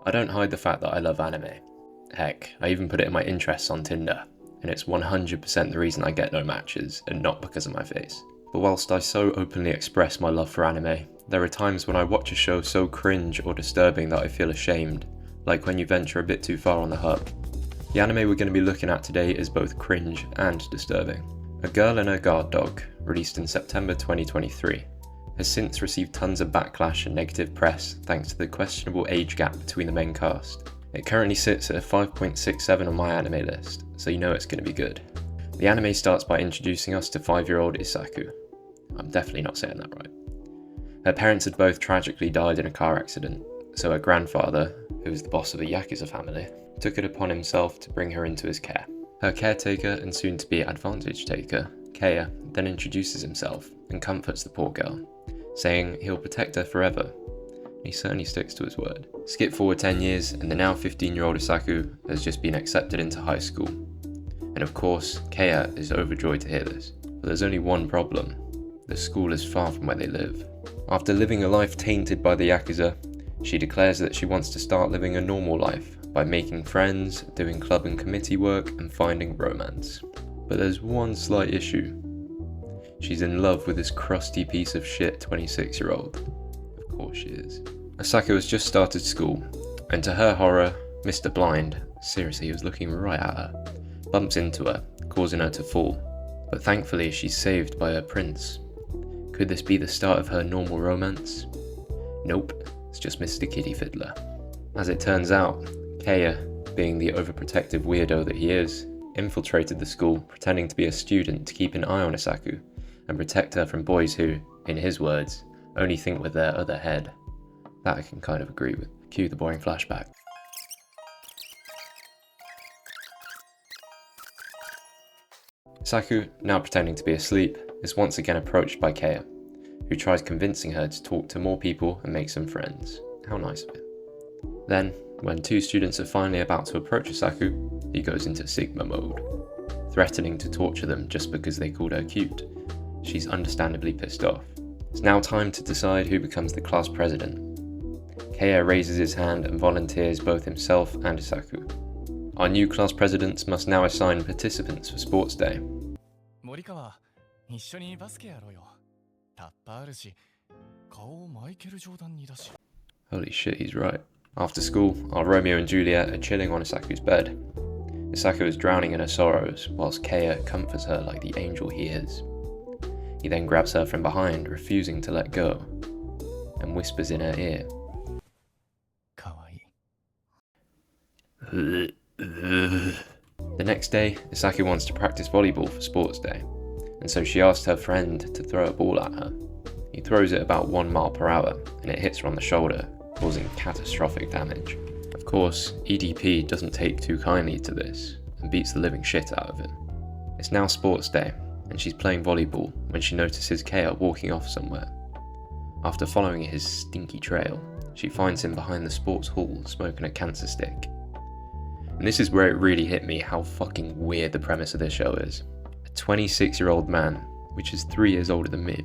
I don't hide the fact that I love anime. Heck, I even put it in my interests on Tinder, and it's 100% the reason I get no matches, and not because of my face. But whilst I so openly express my love for anime, there are times when I watch a show so cringe or disturbing that I feel ashamed, like when you venture a bit too far on the hub. The anime we're going to be looking at today is both cringe and disturbing. A Girl and Her Guard Dog, released in September 2023, has since received tons of backlash and negative press thanks to the questionable age gap between the main cast. It currently sits at a 5.67 on my anime list, so you know it's going to be good. The anime starts by introducing us to 5-year-old Isaku. I'm definitely not saying that right. Her parents had both tragically died in a car accident, so her grandfather, who was the boss of a Yakuza family, took it upon himself to bring her into his care. Her caretaker and soon-to-be advantage taker, Keiya, then introduces himself and comforts the poor girl, saying he'll protect her forever. He certainly sticks to his word. Skip forward 10 years and the now 15-year-old Isaku has just been accepted into high school. And of course, Keiya is overjoyed to hear this. But there's only one problem. The school is far from where they live. After living a life tainted by the Yakuza, she declares that she wants to start living a normal life by making friends, doing club and committee work, and finding romance. But there's one slight issue. She's in love with this crusty piece of shit 26-year-old. Of course she is. Asako has just started school, and to her horror, Mr. Blind, seriously he was looking right at her, bumps into her, causing her to fall. But thankfully she's saved by her prince. Could this be the start of her normal romance? Nope, it's just Mr. Kitty Fiddler. As it turns out, Keiya, being the overprotective weirdo that he is, infiltrated the school pretending to be a student to keep an eye on Isaku and protect her from boys who, in his words, only think with their other head. That I can kind of agree with. Cue the boring flashback. Isaku, now pretending to be asleep, is once again approached by Keiya, who tries convincing her to talk to more people and make some friends. How nice of him. Then, when two students are finally about to approach Isaku, he goes into Sigma mode, threatening to torture them just because they called her cute. She's understandably pissed off. It's now time to decide who becomes the class president. Keiya raises his hand and volunteers both himself and Isaku. Our new class presidents must now assign participants for sports day. Holy shit, he's right. After school, our Romeo and Juliet are chilling on Isaku's bed. Isaku is drowning in her sorrows, whilst Keiya comforts her like the angel he is. He then grabs her from behind, refusing to let go, and whispers in her ear. The next day, Isaku wants to practice volleyball for sports day, and so she asks her friend to throw a ball at her. He throws it about 1 mile per hour, and it hits her on the shoulder, causing catastrophic damage. Of course, EDP doesn't take too kindly to this, and beats the living shit out of him. It's now sports day, and she's playing volleyball when she notices Keiya walking off somewhere. After following his stinky trail, she finds him behind the sports hall smoking a cancer stick. And this is where it really hit me how fucking weird the premise of this show is. A 26-year-old man, which is 3 years older than me,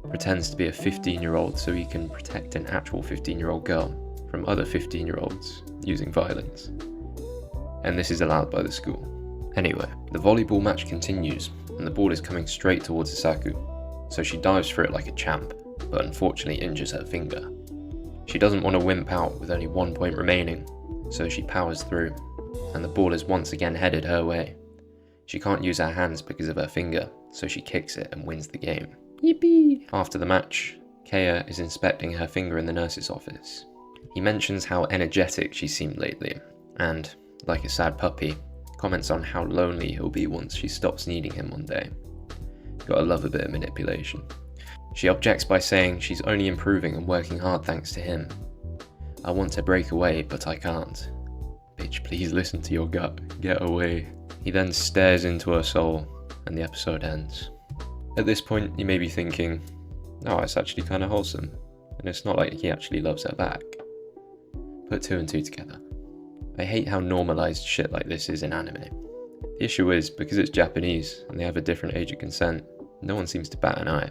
pretends to be a 15-year-old so he can protect an actual 15-year-old girl from other 15-year-olds using violence. And this is allowed by the school. Anyway, the volleyball match continues, and the ball is coming straight towards Isaku, so she dives for it like a champ, but unfortunately injures her finger. She doesn't want to wimp out with only 1 point remaining, so she powers through, and the ball is once again headed her way. She can't use her hands because of her finger, so she kicks it and wins the game. Yippee! After the match, Keiya is inspecting her finger in the nurse's office. He mentions how energetic she seemed lately, and, like a sad puppy, comments on how lonely he'll be once she stops needing him one day. Gotta love a bit of manipulation. She objects by saying she's only improving and working hard thanks to him. I want to break away, but I can't. Bitch, please listen to your gut. Get away. He then stares into her soul, and the episode ends. At this point, you may be thinking, oh, it's actually kind of wholesome, and it's not like he actually loves her back. Put 2 and 2 together. I hate how normalized shit like this is in anime. The issue is, because it's Japanese and they have a different age of consent, no one seems to bat an eye.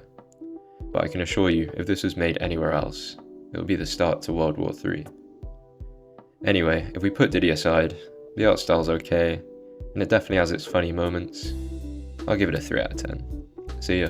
But I can assure you, if this was made anywhere else, it would be the start to World War III. Anyway, if we put Diddy aside, the art style's okay, and it definitely has its funny moments. I'll give it a 3 out of 10. See ya.